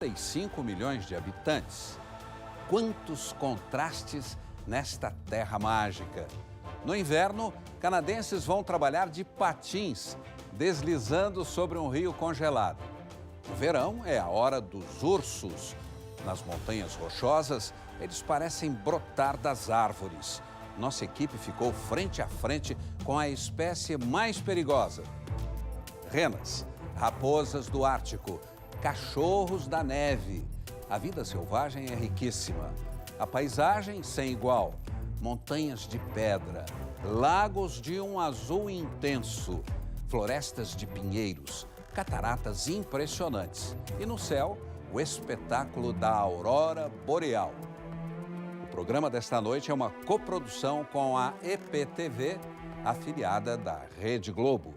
35 milhões de habitantes. Quantos contrastes nesta terra mágica. No inverno, canadenses vão trabalhar de patins, deslizando sobre um rio congelado. No verão é a hora dos ursos. Nas montanhas rochosas, eles parecem brotar das árvores. Nossa equipe ficou frente a frente com a espécie mais perigosa. Renas, raposas do Ártico, cachorros da neve. A vida selvagem é riquíssima. A paisagem sem igual. Montanhas de pedra, lagos de um azul intenso, florestas de pinheiros, cataratas impressionantes. E no céu, o espetáculo da aurora boreal. O programa desta noite é uma coprodução com a EPTV, afiliada da Rede Globo.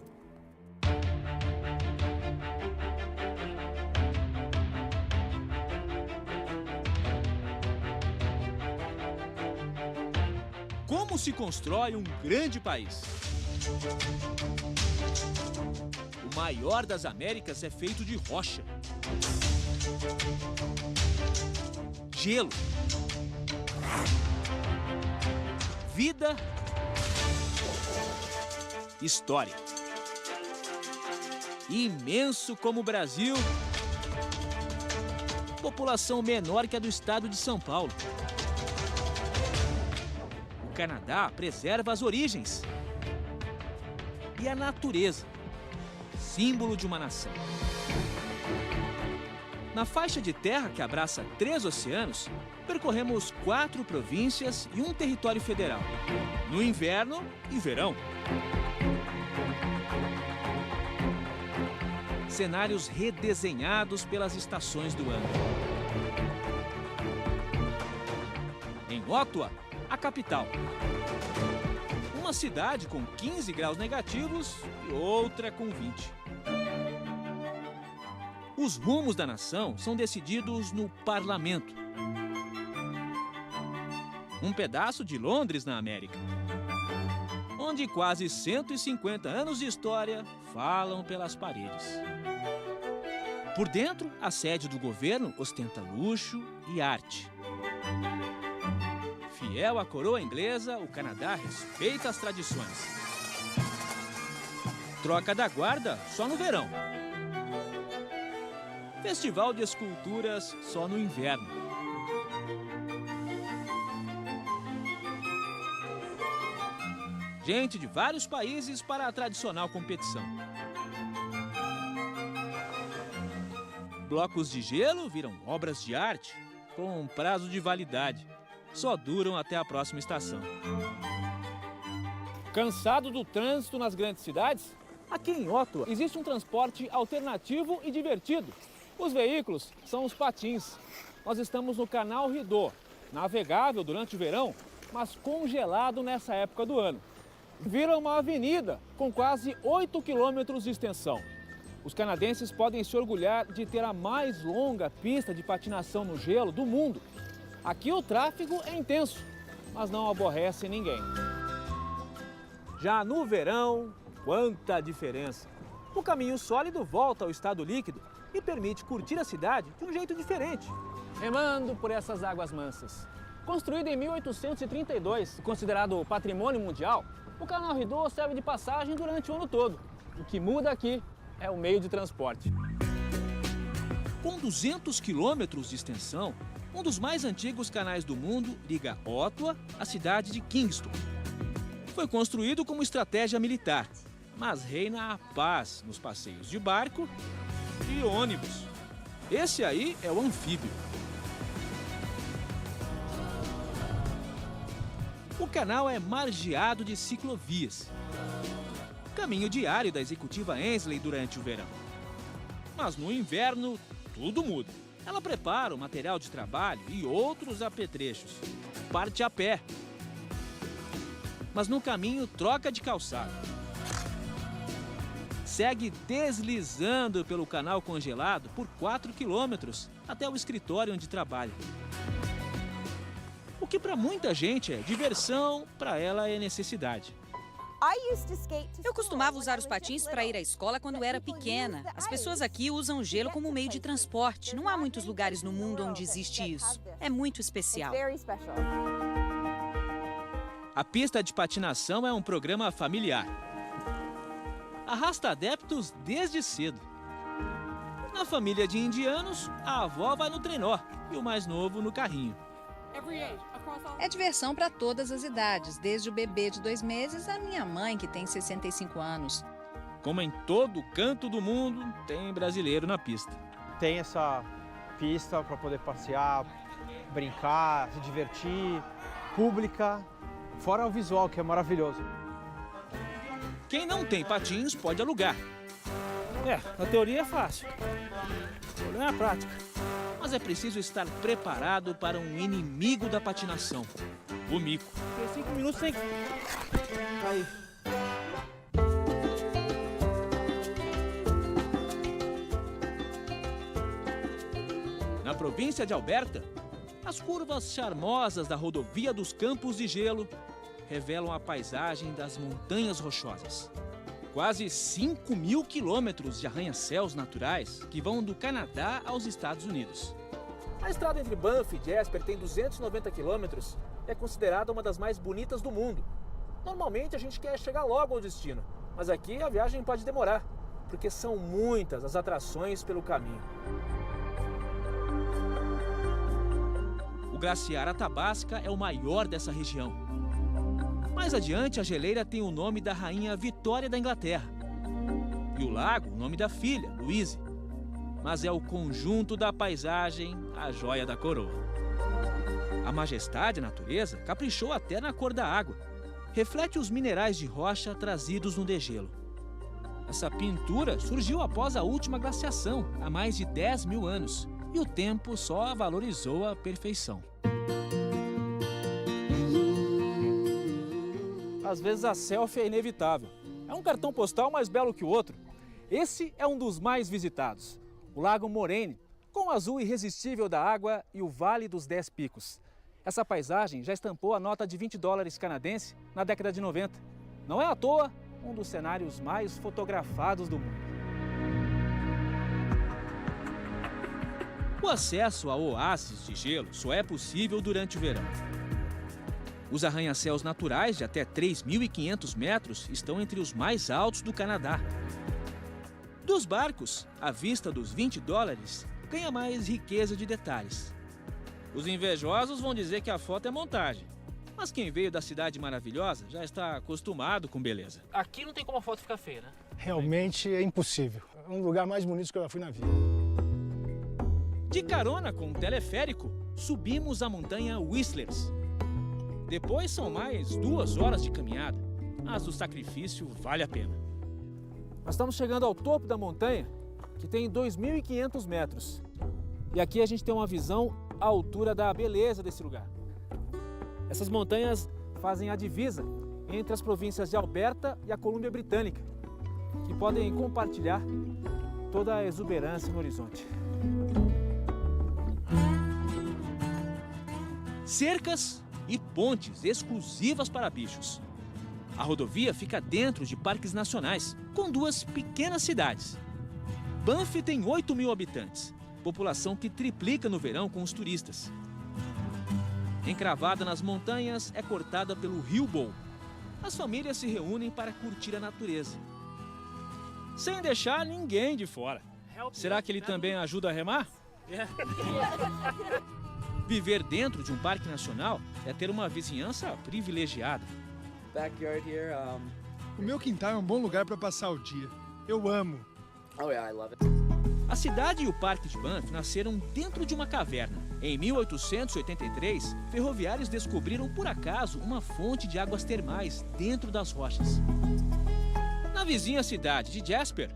Como se constrói um grande país? O maior das Américas é feito de rocha, gelo, vida, história. Imenso como o Brasil, população menor que a do estado de São Paulo. O Canadá preserva as origens e a natureza, símbolo de uma nação. Na faixa de terra que abraça 3 oceanos, percorremos 4 províncias e um território federal, no inverno e verão. Cenários redesenhados pelas estações do ano. Em Ottawa, a capital. Uma cidade com 15 graus negativos e outra com 20. Os rumos da nação são decididos no parlamento. Um pedaço de Londres, na América, onde quase 150 anos de história falam pelas paredes. Por dentro, a sede do governo ostenta luxo e arte. Fiel à coroa inglesa, o Canadá respeita as tradições. Troca da guarda só no verão. Festival de esculturas só no inverno. Gente de vários países para a tradicional competição. Blocos de gelo viram obras de arte com um prazo de validade. Só duram até a próxima estação. Cansado do trânsito nas grandes cidades? Aqui em Ottawa existe um transporte alternativo e divertido. Os veículos são os patins. Nós estamos no canal Rideau, navegável durante o verão, mas congelado nessa época do ano. Vira uma avenida com quase 8 quilômetros de extensão. Os canadenses podem se orgulhar de ter a mais longa pista de patinação no gelo do mundo. Aqui o tráfego é intenso, mas não aborrece ninguém. Já no verão, quanta diferença! O caminho sólido volta ao estado líquido e permite curtir a cidade de um jeito diferente. Remando por essas águas mansas. Construído em 1832 e considerado patrimônio mundial, o canal Rideau serve de passagem durante o ano todo. O que muda aqui é o meio de transporte. Com 200 quilômetros de extensão, um dos mais antigos canais do mundo liga Ottawa à cidade de Kingston. Foi construído como estratégia militar, mas reina a paz nos passeios de barco e ônibus. Esse aí é o anfíbio. O canal é margeado de ciclovias. Caminho diário da executiva Ainsley durante o verão. Mas no inverno, tudo muda. Ela prepara o material de trabalho e outros apetrechos. Parte a pé. Mas no caminho troca de calçado. Segue deslizando pelo canal congelado por 4 quilômetros até o escritório onde trabalha. O que para muita gente é diversão, para ela é necessidade. Eu costumava usar os patins para ir à escola quando era pequena. As pessoas aqui usam o gelo como meio de transporte. Não há muitos lugares no mundo onde existe isso. É muito especial. A pista de patinação é um programa familiar. Arrasta adeptos desde cedo. Na família de indianos, a avó vai no trenó e o mais novo no carrinho. É diversão para todas as idades, desde o bebê de 2 meses à minha mãe, que tem 65 anos. Como em todo canto do mundo, tem brasileiro na pista. Tem essa pista para poder passear, brincar, se divertir, pública, fora o visual, que é maravilhoso. Quem não tem patins pode alugar. Na teoria é fácil. O problema é a prática. Mas é preciso estar preparado para um inimigo da patinação, o mico. Tem 5 minutos sem... Aí. Na província de Alberta, as curvas charmosas da rodovia dos Campos de Gelo revelam a paisagem das Montanhas Rochosas. Quase 5.000 quilômetros de arranha-céus naturais que vão do Canadá aos Estados Unidos. A estrada entre Banff e Jasper tem 290 quilômetros e é considerada uma das mais bonitas do mundo. Normalmente a gente quer chegar logo ao destino, mas aqui a viagem pode demorar, porque são muitas as atrações pelo caminho. O glaciar Athabasca é o maior dessa região. Mais adiante, a geleira tem o nome da rainha Vitória da Inglaterra. E o lago, o nome da filha, Louise. Mas é o conjunto da paisagem a joia da coroa. A majestade da natureza caprichou até na cor da água. Reflete os minerais de rocha trazidos no degelo. Essa pintura surgiu após a última glaciação, há mais de 10.000 anos. E o tempo só a valorizou à perfeição. Às vezes a selfie é inevitável. É um cartão postal mais belo que o outro. Esse é um dos mais visitados. O Lago Moraine, com o azul irresistível da água e o Vale dos 10 Picos. Essa paisagem já estampou a nota de $20 canadense na década de 90. Não é à toa um dos cenários mais fotografados do mundo. O acesso a oásis de gelo só é possível durante o verão. Os arranha-céus naturais de até 3.500 metros estão entre os mais altos do Canadá. Dos barcos, a vista dos $20 ganha mais riqueza de detalhes. Os invejosos vão dizer que a foto é montagem, mas quem veio da cidade maravilhosa já está acostumado com beleza. Aqui não tem como a foto ficar feia, né? Realmente é impossível. É um lugar mais bonito que eu já fui na vida. De carona com um teleférico, subimos a montanha Whistlers. Depois são mais 2 horas de caminhada, mas o sacrifício vale a pena. Nós estamos chegando ao topo da montanha, que tem 2.500 metros. E aqui a gente tem uma visão à altura da beleza desse lugar. Essas montanhas fazem a divisa entre as províncias de Alberta e a Colômbia Britânica, que podem compartilhar toda a exuberância no horizonte. Cercas e pontes exclusivas para bichos. A rodovia fica dentro de parques nacionais, com 2 pequenas cidades. Banff tem 8.000 habitantes, população que triplica no verão com os turistas. Encravada nas montanhas, é cortada pelo Rio Bow. As famílias se reúnem para curtir a natureza. Sem deixar ninguém de fora. Será que ele também ajuda a remar? Viver dentro de um parque nacional é ter uma vizinhança privilegiada. O meu quintal é um bom lugar para passar o dia. Eu amo. A cidade e o Parque de Banff nasceram dentro de uma caverna. Em 1883, ferroviários descobriram por acaso uma fonte de águas termais dentro das rochas. Na vizinha cidade de Jasper,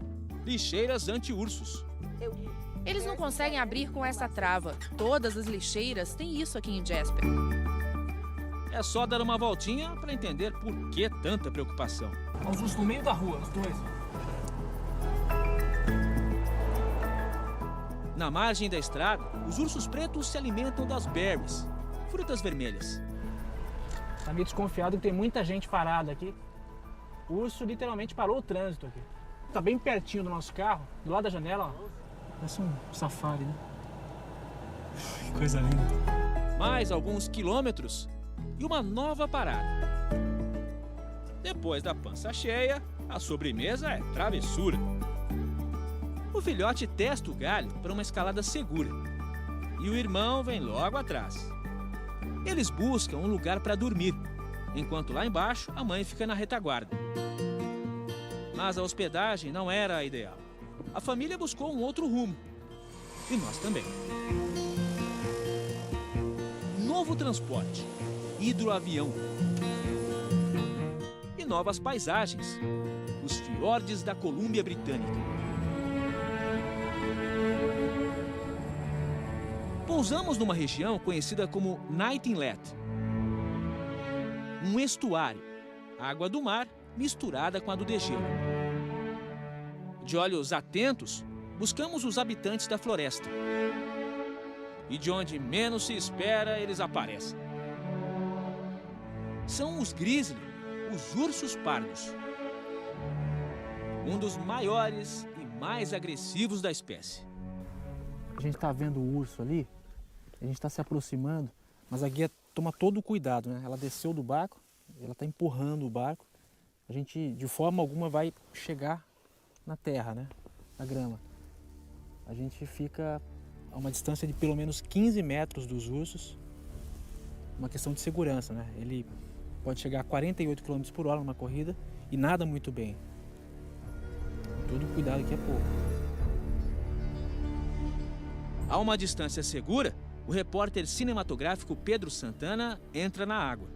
lixeiras anti-ursos. Eles não conseguem abrir com essa trava. Todas as lixeiras têm isso aqui em Jasper. É só dar uma voltinha para entender por que tanta preocupação. Os ursos no meio da rua, os dois. Na margem da estrada, os ursos pretos se alimentam das berries, frutas vermelhas. Tá meio desconfiado que tem muita gente parada aqui. O urso literalmente parou o trânsito aqui. Tá bem pertinho do nosso carro, do lado da janela, ó. Parece um safari, né? Que coisa linda. Mais alguns quilômetros e uma nova parada. Depois da pança cheia, a sobremesa é travessura. O filhote testa o galho para uma escalada segura e o irmão vem logo atrás. Eles buscam um lugar para dormir, enquanto lá embaixo a mãe fica na retaguarda. Mas a hospedagem não era a ideal. A família buscou um outro rumo. E nós também. Novo transporte, hidroavião. E novas paisagens, os fiordes da Colômbia Britânica. Pousamos numa região conhecida como Night Inlet. Um estuário, água do mar misturada com a do degelo. De olhos atentos, buscamos os habitantes da floresta. E de onde menos se espera, eles aparecem. São os grizzly, os ursos pardos. Um dos maiores e mais agressivos da espécie. A gente tá vendo o urso ali, a gente tá se aproximando, mas a guia toma todo o cuidado, né? Ela desceu do barco, ela tá empurrando o barco. A gente, de forma alguma, vai chegar na terra, né? Na grama. A gente fica a uma distância de pelo menos 15 metros dos ursos. Uma questão de segurança, né? Ele pode chegar a 48 km por hora numa corrida e nada muito bem. Todo cuidado aqui é pouco. A uma distância segura, o repórter cinematográfico Pedro Santana entra na água.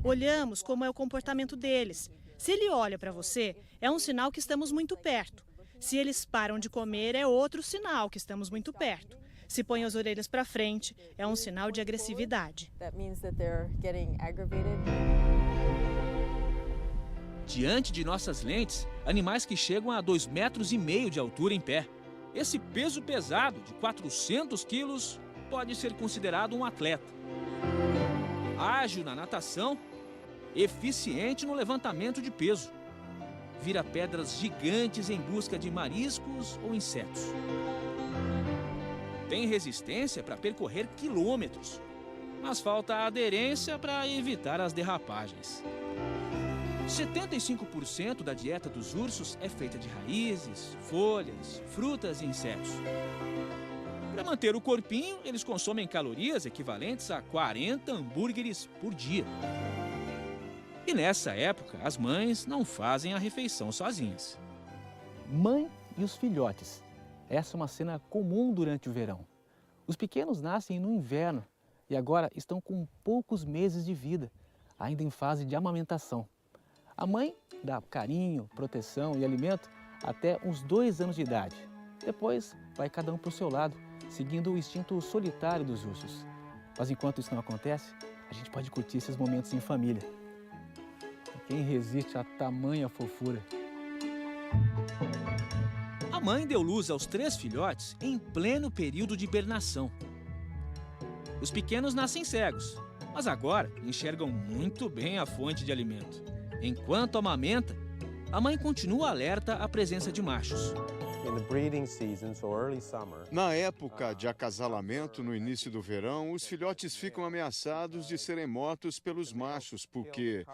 Olhamos como é o comportamento deles. Se ele olha para você, é um sinal que estamos muito perto. Se eles param de comer, é outro sinal que estamos muito perto. Se põe as orelhas para frente, é um sinal de agressividade. Diante de nossas lentes, animais que chegam a 2,5 metros de altura em pé. Esse peso pesado de 400 quilos pode ser considerado um atleta. Ágil na natação, eficiente no levantamento de peso. Vira pedras gigantes em busca de mariscos ou insetos. Tem resistência para percorrer quilômetros, mas falta aderência para evitar as derrapagens. 75% da dieta dos ursos é feita de raízes, folhas, frutas e insetos. Para manter o corpinho, eles consomem calorias equivalentes a 40 hambúrgueres por dia. E nessa época, as mães não fazem a refeição sozinhas. Mãe e os filhotes. Essa é uma cena comum durante o verão. Os pequenos nascem no inverno e agora estão com poucos meses de vida, ainda em fase de amamentação. A mãe dá carinho, proteção e alimento até uns 2 anos de idade. Depois, vai cada um para o seu lado, seguindo o instinto solitário dos ursos. Mas enquanto isso não acontece, a gente pode curtir esses momentos em família. Quem resiste a tamanha fofura? A mãe deu luz aos 3 filhotes em pleno período de hibernação. Os pequenos nascem cegos, mas agora enxergam muito bem a fonte de alimento. Enquanto amamenta, a mãe continua alerta à presença de machos. Na época de acasalamento, no início do verão, os filhotes ficam ameaçados de serem mortos pelos machos, porque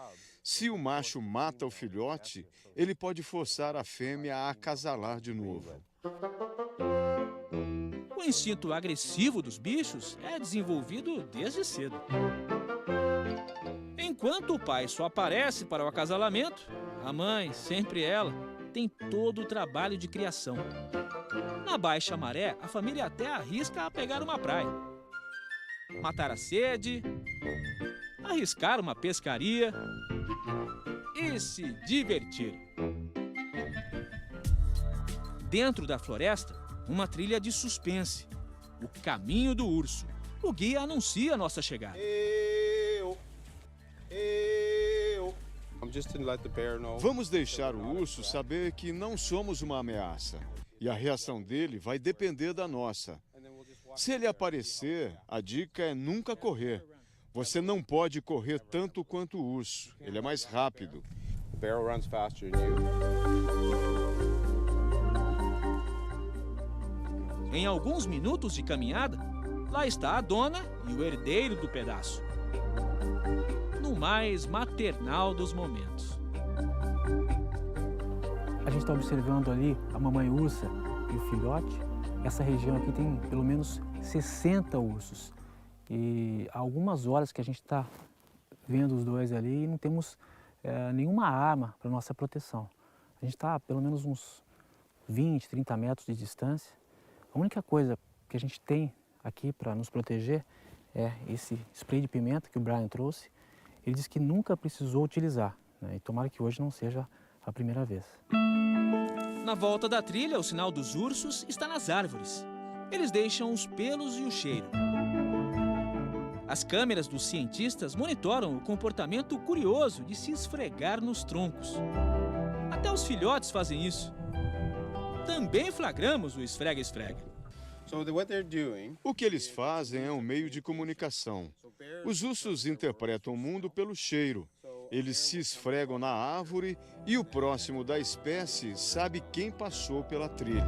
se o macho mata o filhote, ele pode forçar a fêmea a acasalar de novo. O instinto agressivo dos bichos é desenvolvido desde cedo. Enquanto o pai só aparece para o acasalamento, a mãe, sempre ela, tem todo o trabalho de criação. Na baixa maré, a família até arrisca a pegar uma praia, matar a sede, arriscar uma pescaria e se divertir. Dentro da floresta, uma trilha de suspense, o caminho do urso. O guia anuncia a nossa chegada. Vamos deixar o urso saber que não somos uma ameaça. E a reação dele vai depender da nossa. Se ele aparecer, a dica é nunca correr, Você não pode correr tanto quanto o urso, ele é mais rápido. Em alguns minutos de caminhada, lá está a dona e o herdeiro do pedaço. No mais maternal dos momentos. A gente está observando ali a mamãe ursa e o filhote. Essa região aqui tem pelo menos 60 ursos. E há algumas horas que a gente está vendo os dois ali e não temos nenhuma arma para nossa proteção. A gente está a pelo menos uns 20, 30 metros de distância. A única coisa que a gente tem aqui para nos proteger é esse spray de pimenta que o Brian trouxe. Ele disse que nunca precisou utilizar, né? E tomara que hoje não seja a primeira vez. Na volta da trilha, o sinal dos ursos está nas árvores. Eles deixam os pelos e o cheiro. As câmeras dos cientistas monitoram o comportamento curioso de se esfregar nos troncos. Até os filhotes fazem isso. Também flagramos o esfrega-esfrega. O que eles fazem é um meio de comunicação. Os ursos interpretam o mundo pelo cheiro. Eles se esfregam na árvore e o próximo da espécie sabe quem passou pela trilha.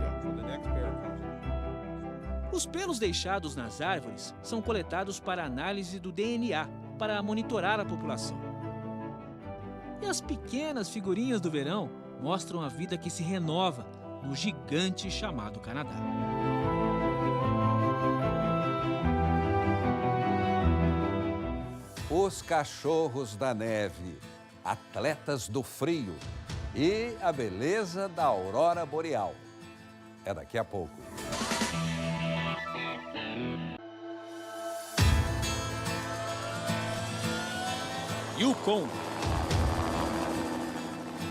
Os pelos deixados nas árvores são coletados para análise do DNA, para monitorar a população. E as pequenas figurinhas do verão mostram a vida que se renova no gigante chamado Canadá. Os cachorros da neve, atletas do frio e a beleza da aurora boreal. É daqui a pouco. Yukon,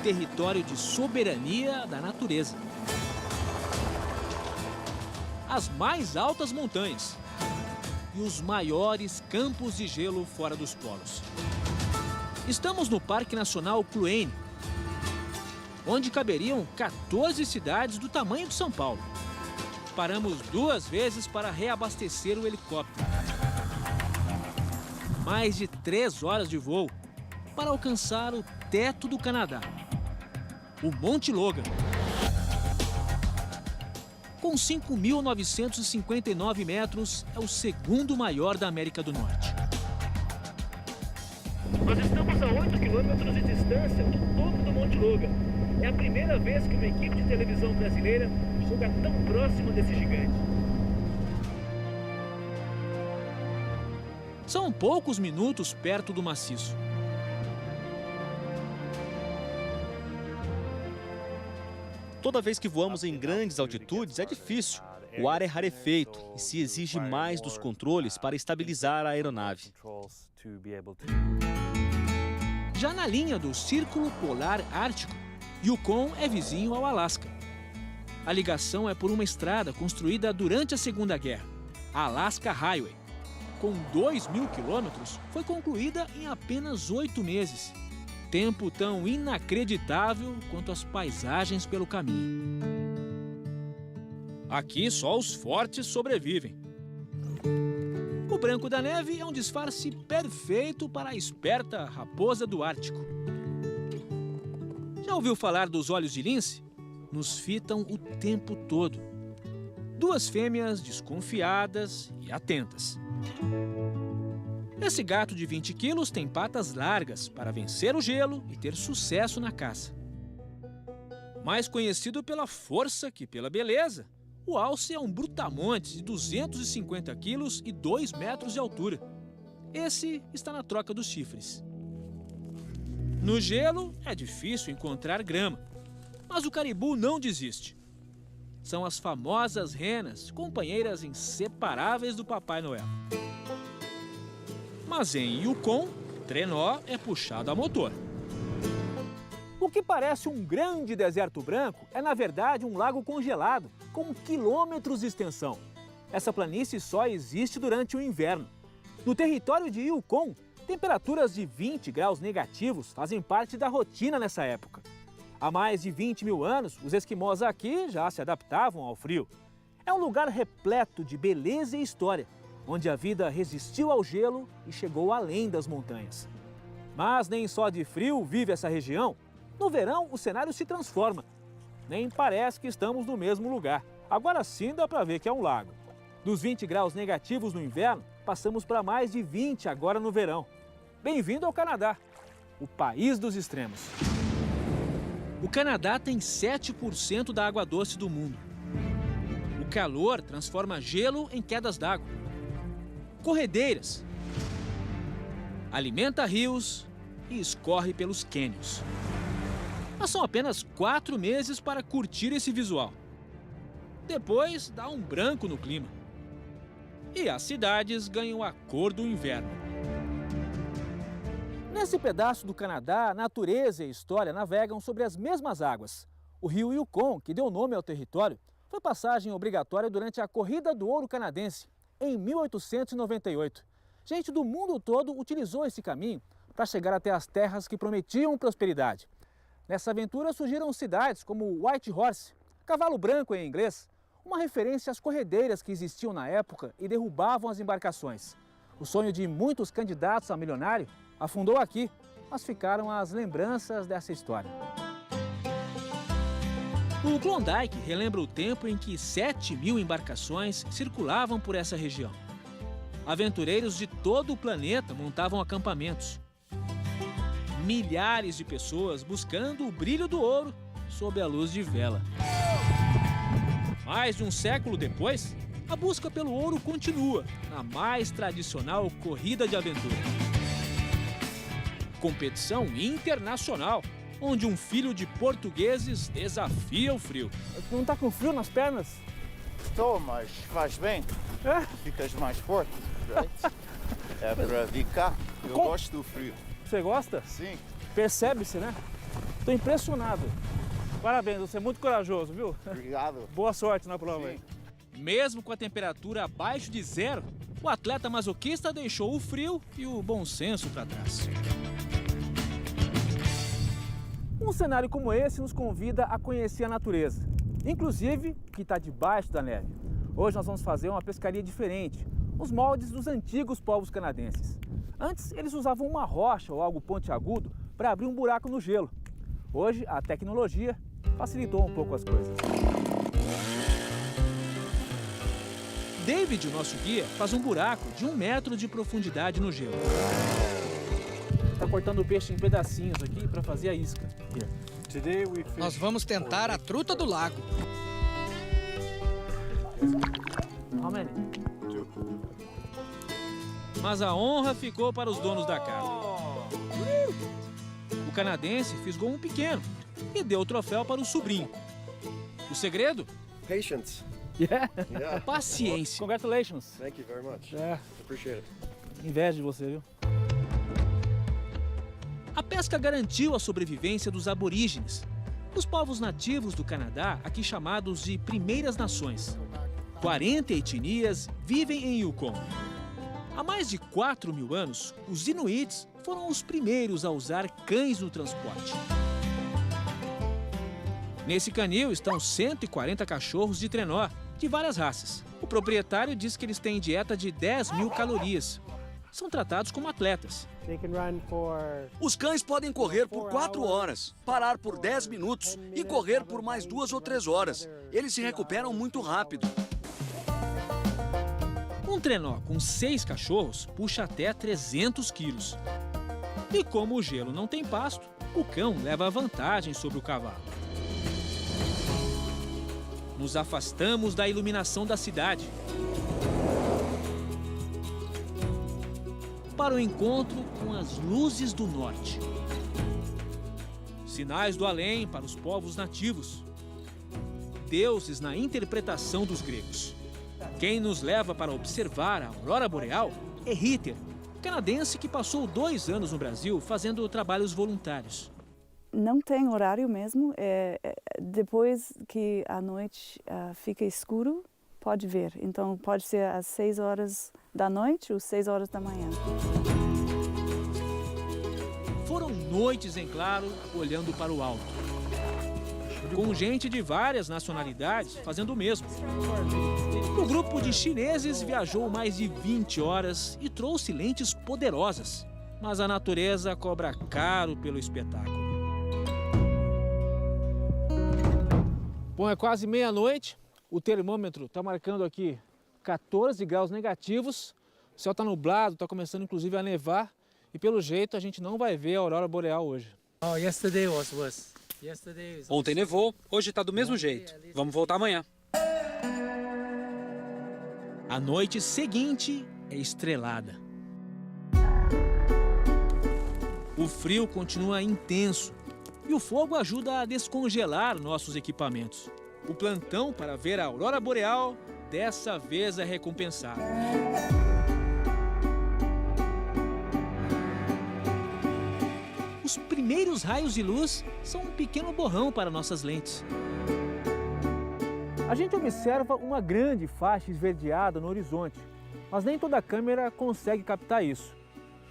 território de soberania da natureza. As mais altas montanhas e os maiores campos de gelo fora dos polos. Estamos no Parque Nacional Kluane, onde caberiam 14 cidades do tamanho de São Paulo. Paramos 2 vezes para reabastecer o helicóptero. Mais de 3 horas de voo para alcançar o teto do Canadá, o Monte Logan. Com 5.959 metros, é o segundo maior da América do Norte. Nós estamos a 8 quilômetros de distância do topo do Monte Logan. É a primeira vez que uma equipe de televisão brasileira chega tão próximo desse gigante. São poucos minutos perto do maciço. Toda vez que voamos em grandes altitudes é difícil. O ar é rarefeito e se exige mais dos controles para estabilizar a aeronave. Já na linha do Círculo Polar Ártico, Yukon é vizinho ao Alasca. A ligação é por uma estrada construída durante a Segunda Guerra, a Alaska Highway. Com 2.000 quilômetros, foi concluída em apenas 8 meses. Tempo tão inacreditável quanto as paisagens pelo caminho. Aqui só os fortes sobrevivem. O branco da neve é um disfarce perfeito para a esperta raposa do Ártico. Já ouviu falar dos olhos de lince? Nos fitam o tempo todo. 2 fêmeas desconfiadas e atentas. Esse gato de 20 quilos tem patas largas para vencer o gelo e ter sucesso na caça. Mais conhecido pela força que pela beleza, o alce é um brutamonte de 250 quilos e 2 metros de altura. Esse está na troca dos chifres. No gelo é difícil encontrar grama, mas o caribu não desiste. São as famosas renas, companheiras inseparáveis do Papai Noel. Mas em Yukon, trenó é puxado a motor. O que parece um grande deserto branco é, na verdade, um lago congelado, com quilômetros de extensão. Essa planície só existe durante o inverno. No território de Yukon, temperaturas de 20 graus negativos fazem parte da rotina nessa época. Há mais de 20 mil anos, os esquimós aqui já se adaptavam ao frio. É um lugar repleto de beleza e história, onde a vida resistiu ao gelo e chegou além das montanhas. Mas nem só de frio vive essa região. No verão, o cenário se transforma. Nem parece que estamos no mesmo lugar. Agora sim dá para ver que é um lago. Dos 20 graus negativos no inverno, passamos para mais de 20 agora no verão. Bem-vindo ao Canadá, o país dos extremos. O Canadá tem 7% da água doce do mundo. O calor transforma gelo em quedas d'água, corredeiras, alimenta rios e escorre pelos cânions. Mas são apenas 4 meses para curtir esse visual. Depois dá um branco no clima. E as cidades ganham a cor do inverno. Nesse pedaço do Canadá, a natureza e a história navegam sobre as mesmas águas. O rio Yukon, que deu nome ao território, foi passagem obrigatória durante a Corrida do Ouro Canadense, em 1898. Gente do mundo todo utilizou esse caminho para chegar até as terras que prometiam prosperidade. Nessa aventura surgiram cidades como White Horse, cavalo branco em inglês, uma referência às corredeiras que existiam na época e derrubavam as embarcações. O sonho de muitos candidatos a milionário afundou aqui, mas ficaram as lembranças dessa história. O Klondike relembra o tempo em que 7.000 embarcações circulavam por essa região. Aventureiros de todo o planeta montavam acampamentos. Milhares de pessoas buscando o brilho do ouro sob a luz de vela. Mais de um século depois, a busca pelo ouro continua na mais tradicional corrida de aventura. Competição internacional, onde um filho de portugueses desafia o frio. Não tá com frio nas pernas? Estou, mas faz bem. É? Ficas mais forte, right? É para vir cá. Eu gosto do frio. Você gosta? Sim. Percebe-se, né? Estou impressionado. Parabéns, você é muito corajoso, viu? Obrigado. Boa sorte na prova. Sim. Mesmo com a temperatura abaixo de zero, o atleta masoquista deixou o frio e o bom senso para trás. Um cenário como esse nos convida a conhecer a natureza, inclusive que está debaixo da neve. Hoje nós vamos fazer uma pescaria diferente, nos moldes dos antigos povos canadenses. Antes, eles usavam uma rocha ou algo pontiagudo para abrir um buraco no gelo. Hoje, a tecnologia facilitou um pouco as coisas. David, o nosso guia, faz um buraco de 1 metro de profundidade no gelo. Está cortando o peixe em pedacinhos aqui para fazer a isca. Nós vamos tentar a truta do lago. How many? Mas a honra ficou para os donos da casa. O canadense fisgou um pequeno e deu o troféu para o sobrinho. O segredo? Patience. Yeah. Paciência. Congratulations. Thank you very much. Yeah. Appreciate it. Inveja de você, viu? A pesca garantiu a sobrevivência dos aborígenes, os povos nativos do Canadá, aqui chamados de Primeiras Nações. 40 etnias vivem em Yukon. Há mais de 4.000 anos, os Inuits foram os primeiros a usar cães no transporte. Nesse canil estão 140 cachorros de trenó, de várias raças. O proprietário diz que eles têm dieta de 10.000 calorias. São tratados como atletas. Os cães podem correr por 4 horas, parar por 10 minutos e correr por mais 2 ou 3 horas. Eles se recuperam muito rápido. Um trenó com 6 cachorros puxa até 300 quilos. E como o gelo não tem pasto, o cão leva vantagem sobre o cavalo. Nos afastamos da iluminação da cidade para o encontro com as luzes do norte. Sinais do além para os povos nativos. Deuses na interpretação dos gregos. Quem nos leva para observar a aurora boreal é Ritter, canadense que passou 2 anos no Brasil fazendo trabalhos voluntários. Não tem horário mesmo. Depois que a noite fica escuro, pode ver. Então pode ser às 6 horas da noite ou 6 horas da manhã. Foram noites em claro, olhando para o alto. com gente de várias nacionalidades fazendo o mesmo. O grupo de chineses viajou mais de 20 horas e trouxe lentes poderosas, mas a natureza cobra caro pelo espetáculo. Bom, é quase meia-noite, o termômetro está marcando aqui 14 graus negativos, o céu está nublado, está começando inclusive a nevar e pelo jeito a gente não vai ver a aurora boreal hoje. Ontem nevou, hoje está do mesmo jeito. Vamos voltar amanhã. A noite seguinte é estrelada. O frio continua intenso e o fogo ajuda a descongelar nossos equipamentos. O plantão para ver a aurora boreal dessa vez é recompensado. Os primeiros raios de luz são um pequeno borrão para nossas lentes. A gente observa uma grande faixa esverdeada no horizonte, mas nem toda a câmera consegue captar isso.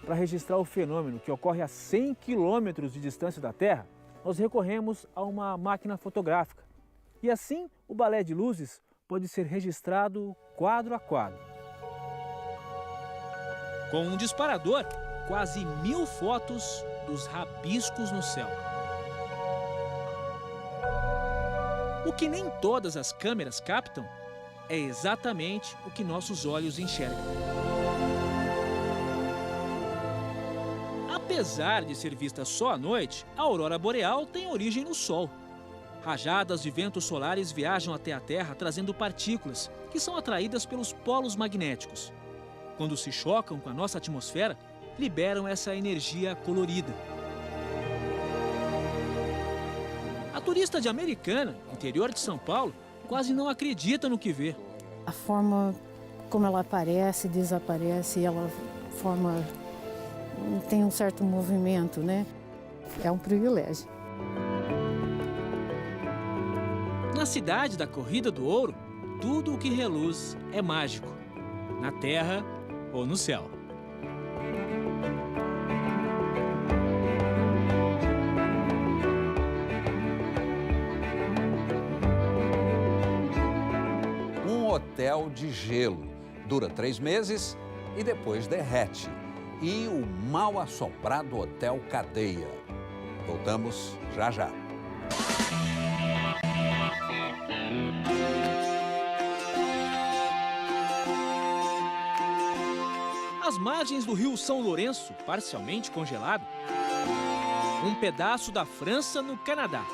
Para registrar o fenômeno que ocorre a 100 quilômetros de distância da Terra, nós recorremos a uma máquina fotográfica. E assim, o balé de luzes pode ser registrado quadro a quadro. Com um disparador, quase 1000 fotos dos rabiscos no céu. O que nem todas as câmeras captam é exatamente o que nossos olhos enxergam. Apesar de ser vista só à noite, a aurora boreal tem origem no Sol. Rajadas de ventos solares viajam até a Terra trazendo partículas que são atraídas pelos polos magnéticos. Quando se chocam com a nossa atmosfera, liberam essa energia colorida. A turista de Americana, interior de São Paulo, quase não acredita no que vê. A forma como ela aparece, desaparece, ela tem um certo movimento, né? É um privilégio. Na cidade da Corrida do Ouro, tudo o que reluz é mágico, na terra ou no céu. Um hotel de gelo. Dura 3 meses e depois derrete. E o mal-assombrado Hotel Cadeia. Voltamos já já. Às margens do rio São Lourenço, parcialmente congelado, um pedaço da França no Canadá.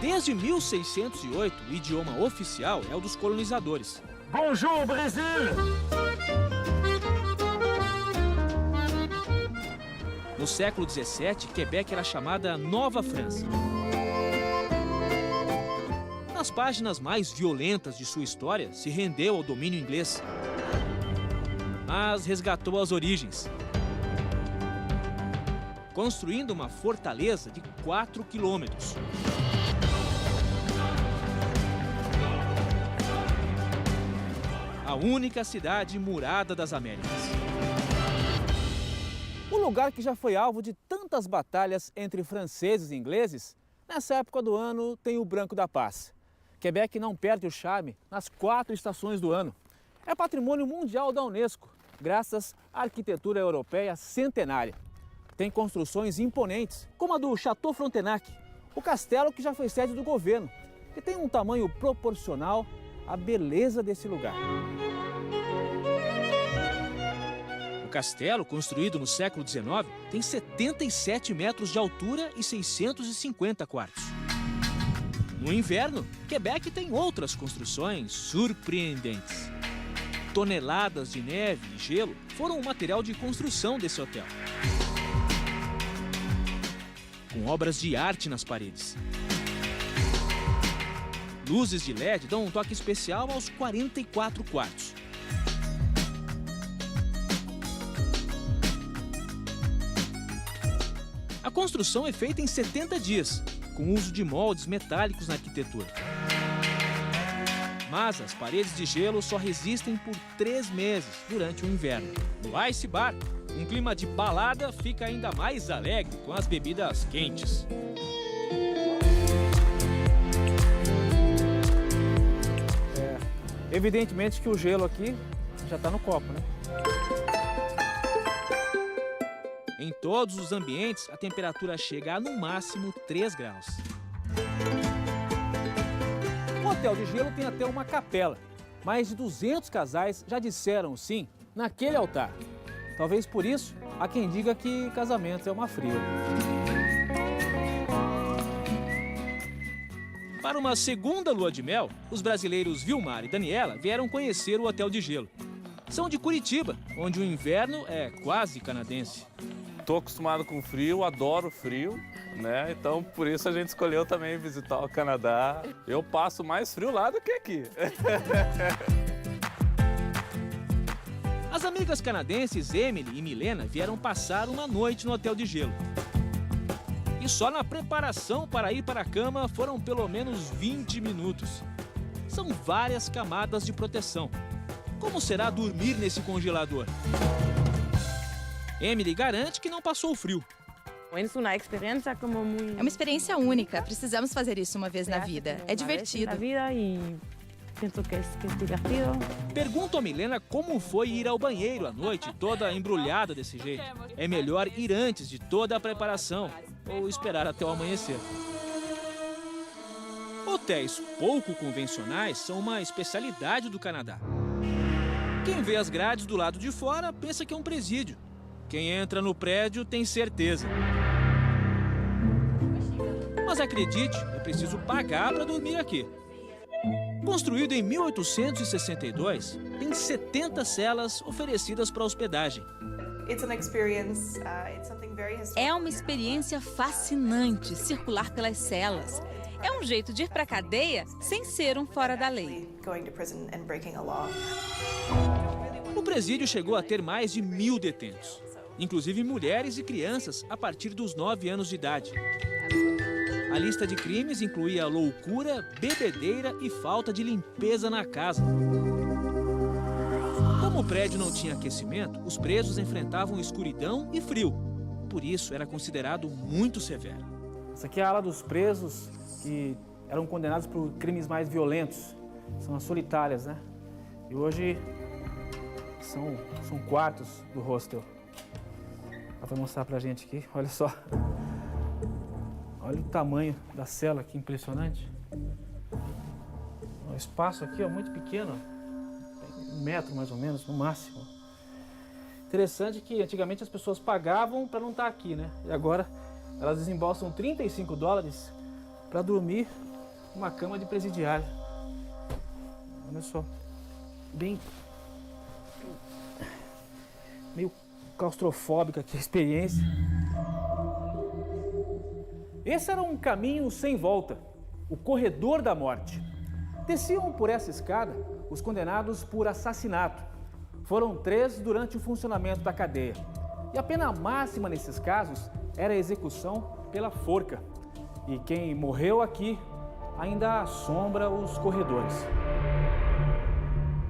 Desde 1608, o idioma oficial é o dos colonizadores. Bonjour, Brasil! No século XVII, Quebec era chamada Nova França. Nas páginas mais violentas de sua história, se rendeu ao domínio inglês, mas resgatou as origens, construindo uma fortaleza de 4 quilômetros. A única cidade murada das Américas. Um lugar que já foi alvo de tantas batalhas entre franceses e ingleses, nessa época do ano tem o Branco da Paz. Quebec não perde o charme nas 4 estações do ano. É patrimônio mundial da Unesco, graças à arquitetura europeia centenária. Tem construções imponentes, como a do Château Frontenac, o castelo que já foi sede do governo, e tem um tamanho proporcional à beleza desse lugar. O castelo, construído no século XIX, tem 77 metros de altura e 650 quartos. No inverno, Quebec tem outras construções surpreendentes. Toneladas de neve e gelo foram o material de construção desse hotel, com obras de arte nas paredes. Luzes de LED dão um toque especial aos 44 quartos. A construção é feita em 70 dias, com uso de moldes metálicos na arquitetura. Mas as paredes de gelo só resistem por 3 meses durante o inverno. No Ice Bar, Um clima de balada fica ainda mais alegre com as bebidas quentes. Evidentemente que o gelo aqui já está no copo, né? Em todos os ambientes, a temperatura chega a no máximo 3 graus. O Hotel de Gelo tem até uma capela. Mais de 200 casais já disseram sim naquele altar. Talvez por isso, há quem diga que casamento é uma fria. Para uma segunda lua de mel, os brasileiros Vilmar e Daniela vieram conhecer o Hotel de Gelo. São de Curitiba, onde o inverno é quase canadense. Estou acostumado com frio, adoro frio, né? Então por isso a gente escolheu também visitar o Canadá. Eu passo mais frio lá do que aqui. As amigas canadenses Emily e Milena vieram passar uma noite no Hotel de Gelo. E só na preparação para ir para a cama foram pelo menos 20 minutos. São várias camadas de proteção. Como será dormir nesse congelador? Emily garante que não passou frio. É uma experiência única. Precisamos fazer isso uma vez na vida. É divertido. Pergunto a Milena como foi ir ao banheiro à noite toda embrulhada desse jeito. É melhor ir antes de toda a preparação ou esperar até o amanhecer. Hotéis pouco convencionais são uma especialidade do Canadá. Quem vê as grades do lado de fora pensa que é um presídio. Quem entra no prédio tem certeza. Mas acredite, é preciso pagar para dormir aqui. Construído em 1862, tem 70 celas oferecidas para hospedagem. É uma experiência fascinante circular pelas celas. É um jeito de ir para a cadeia sem ser um fora da lei. O presídio chegou a ter mais de 1.000 detentos, inclusive mulheres e crianças a partir dos 9 anos de idade. A lista de crimes incluía loucura, bebedeira e falta de limpeza na casa. Como o prédio não tinha aquecimento, os presos enfrentavam escuridão e frio. Por isso, era considerado muito severo. Essa aqui é a ala dos presos que eram condenados por crimes mais violentos. São as solitárias, né? E hoje são quartos do hostel. Ela vai mostrar pra gente aqui, olha só. Olha o tamanho da cela, que impressionante. O espaço aqui é muito pequeno, 1 metro mais ou menos, no máximo. Interessante que antigamente as pessoas pagavam para não estar aqui, né? E agora elas desembolsam $35 para dormir numa cama de presidiário. Olha só, meio claustrofóbica aqui a experiência. Esse era um caminho sem volta, o corredor da morte. Desciam por essa escada os condenados por assassinato. Foram 3 durante o funcionamento da cadeia. E a pena máxima nesses casos era a execução pela forca. E quem morreu aqui ainda assombra os corredores.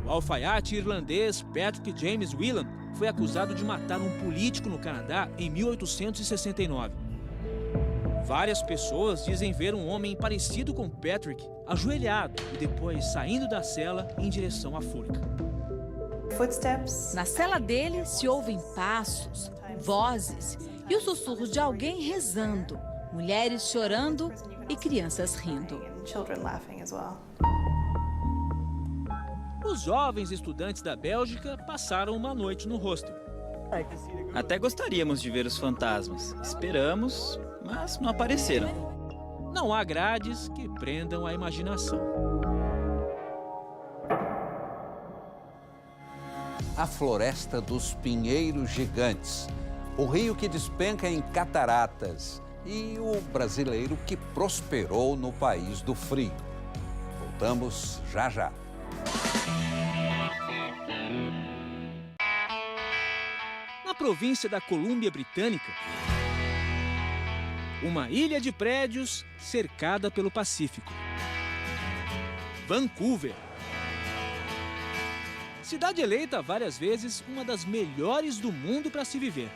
O alfaiate irlandês Patrick James Whelan foi acusado de matar um político no Canadá em 1869. Várias pessoas dizem ver um homem parecido com Patrick ajoelhado e depois saindo da cela em direção à forca. Na cela dele se ouvem passos, vozes e os sussurros de alguém rezando, mulheres chorando e crianças rindo. Os jovens estudantes da Bélgica passaram uma noite no hostel. Até gostaríamos de ver os fantasmas. Esperamos, mas não apareceram. Não há grades que prendam a imaginação. A floresta dos pinheiros gigantes, o rio que despenca em cataratas e o brasileiro que prosperou no país do frio. Voltamos já já. Na província da Colômbia Britânica, uma ilha de prédios cercada pelo Pacífico. Vancouver. Cidade eleita várias vezes uma das melhores do mundo para se viver.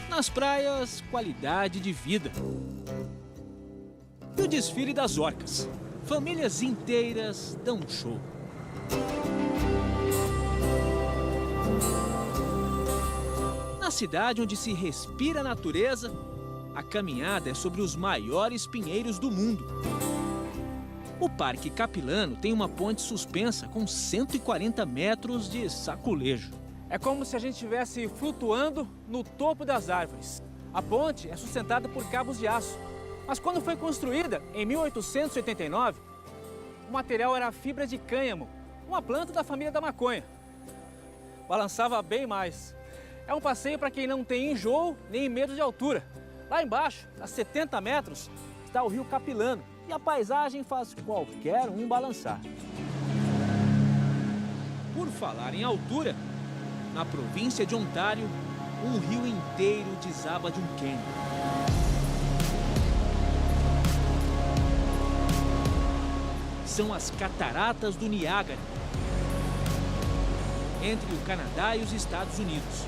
Nas praias, qualidade de vida. E o desfile das orcas. Famílias inteiras dão um show. Na cidade onde se respira a natureza, a caminhada é sobre os maiores pinheiros do mundo. O Parque Capilano tem uma ponte suspensa com 140 metros de saculejo. É como se a gente estivesse flutuando no topo das árvores. A ponte é sustentada por cabos de aço. Mas quando foi construída, em 1889, o material era fibra de cânhamo, uma planta da família da maconha. Balançava bem mais. É um passeio para quem não tem enjoo nem medo de altura. Lá embaixo, a 70 metros, está o rio Capilano e a paisagem faz qualquer um balançar. Por falar em altura, na província de Ontário, um rio inteiro desaba de um cânion. São as Cataratas do Niágara, entre o Canadá e os Estados Unidos.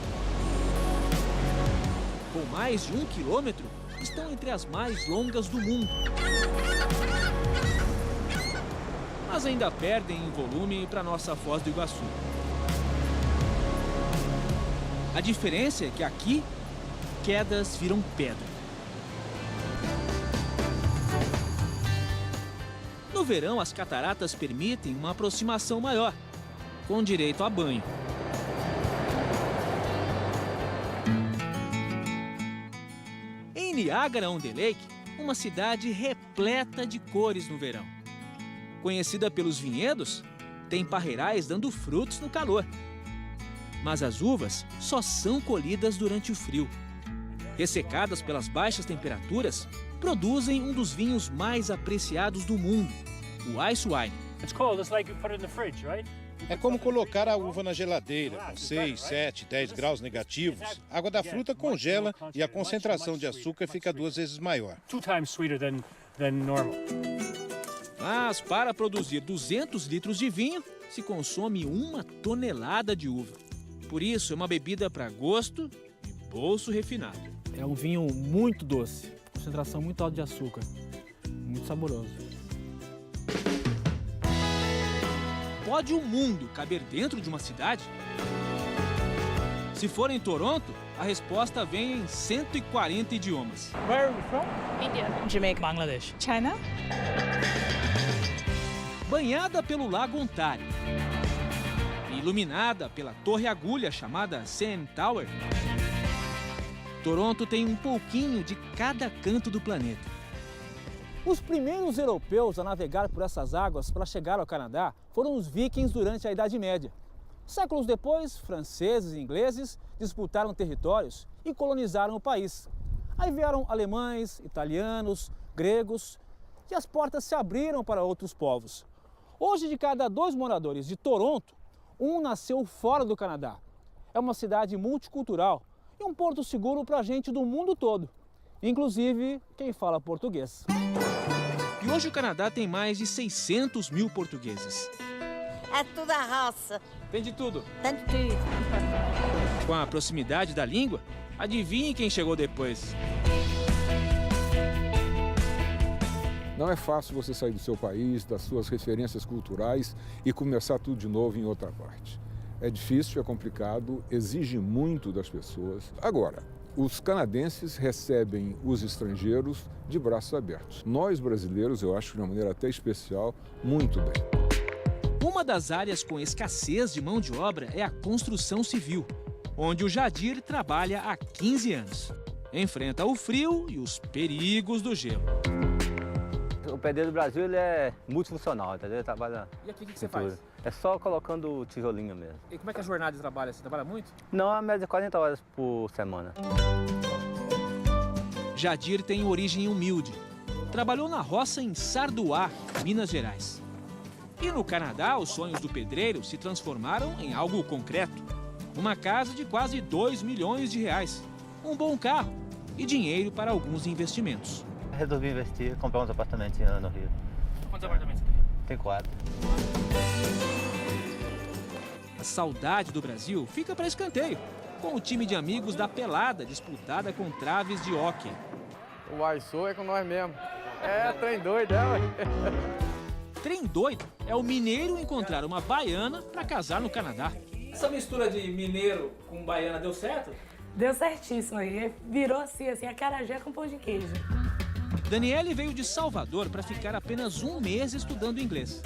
Com mais de 1 quilômetro, estão entre as mais longas do mundo. Mas ainda perdem em volume para nossa Foz do Iguaçu. A diferença é que aqui, quedas viram pedra. No verão, as cataratas permitem uma aproximação maior, com direito a banho. Em Niagara-on-the-Lake, uma cidade repleta de cores no verão. Conhecida pelos vinhedos, tem parreirais dando frutos no calor. Mas as uvas só são colhidas durante o frio. Ressecadas pelas baixas temperaturas, produzem um dos vinhos mais apreciados do mundo, o Ice Wine. É como colocar a uva na geladeira, com 6, 7, 10 graus negativos. A água da fruta congela e a concentração de açúcar fica 2 vezes maior. Mas para produzir 200 litros de vinho, se consome 1 tonelada de uva. Por isso, é uma bebida para gosto e bolso refinado. É um vinho muito doce, concentração muito alta de açúcar, muito saboroso. Pode o mundo caber dentro de uma cidade? Se for em Toronto, a resposta vem em 140 idiomas. Where are you from? India. Jamaica. Bangladesh. China. Banhada pelo Lago Ontário, iluminada pela torre agulha chamada CN Tower, Toronto tem um pouquinho de cada canto do planeta. Os primeiros europeus a navegar por essas águas para chegar ao Canadá foram os vikings durante a Idade Média. Séculos depois, franceses e ingleses disputaram territórios e colonizaram o país. Aí vieram alemães, italianos, gregos e as portas se abriram para outros povos. Hoje, de cada 2 moradores de Toronto, 1 nasceu fora do Canadá. É uma cidade multicultural e um porto seguro para gente do mundo todo, inclusive quem fala português. E hoje o Canadá tem mais de 600 mil portugueses. É tudo a raça. Tem de tudo? Tem de tudo. Com a proximidade da língua, adivinhe quem chegou depois. Não é fácil você sair do seu país, das suas referências culturais e começar tudo de novo em outra parte. É difícil, é complicado, exige muito das pessoas. Agora, os canadenses recebem os estrangeiros de braços abertos. Nós, brasileiros, eu acho de uma maneira até especial, muito bem. Uma das áreas com escassez de mão de obra é a construção civil, onde o Jadir trabalha há 15 anos. Enfrenta o frio e os perigos do gelo. O pedreiro do Brasil ele é multifuncional, entendeu? Ele trabalha. E aqui o que você faz? É só colocando tijolinho mesmo. E como é que é a jornada de trabalho? Você trabalha muito? Não, a média de 40 horas por semana. Jadir tem origem humilde. Trabalhou na roça em Sarduá, Minas Gerais. E no Canadá, os sonhos do pedreiro se transformaram em algo concreto. Uma casa de quase 2 milhões de reais, um bom carro e dinheiro para alguns investimentos. Resolvi investir, comprar uns apartamentos no Rio. Quantos apartamentos você tem? Tem 4. A saudade do Brasil fica para escanteio, com o time de amigos da pelada disputada com traves de hóquei. O Aiçô é com nós mesmo. É, trem doido, é, ué. Trem doido é o mineiro encontrar uma baiana para casar no Canadá. Essa mistura de mineiro com baiana deu certo? Deu certíssimo aí. Virou assim, acarajé com pão de queijo. Daniele veio de Salvador para ficar apenas um mês estudando inglês.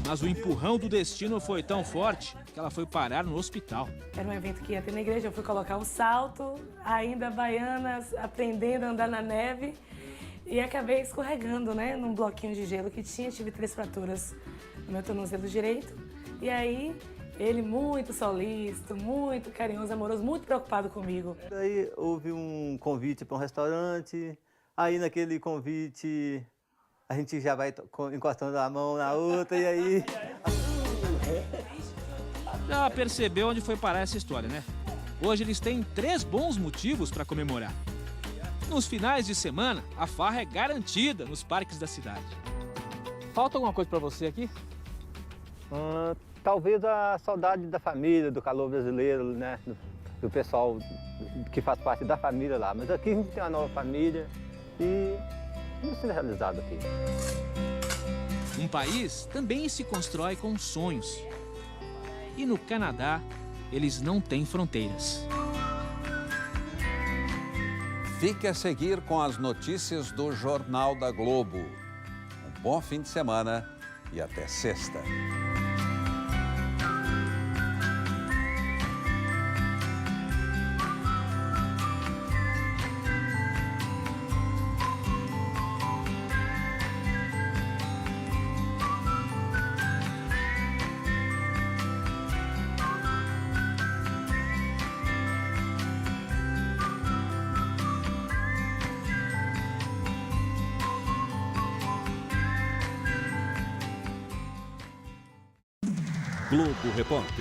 Mas o empurrão do destino foi tão forte que ela foi parar no hospital. Era um evento que ia ter na igreja, eu fui colocar o salto, ainda baianas, aprendendo a andar na neve. E acabei escorregando, né, num bloquinho de gelo que tinha. Tive 3 fraturas no meu tornozelo direito. E aí, ele muito solícito, muito carinhoso, amoroso, muito preocupado comigo. Daí houve um convite para um restaurante. Aí naquele convite a gente já vai encostando a mão na outra e aí... Já percebeu onde foi parar essa história, né? Hoje eles têm 3 bons motivos para comemorar. Nos finais de semana, a farra é garantida nos parques da cidade. Falta alguma coisa para você aqui? Talvez a saudade da família, do calor brasileiro, né? Do pessoal que faz parte da família lá. Mas aqui a gente tem uma nova família e não se realizado aqui. Um país também se constrói com sonhos. E no Canadá, eles não têm fronteiras. Fique a seguir com as notícias do Jornal da Globo. Um bom fim de semana e até sexta. Globo Repórter.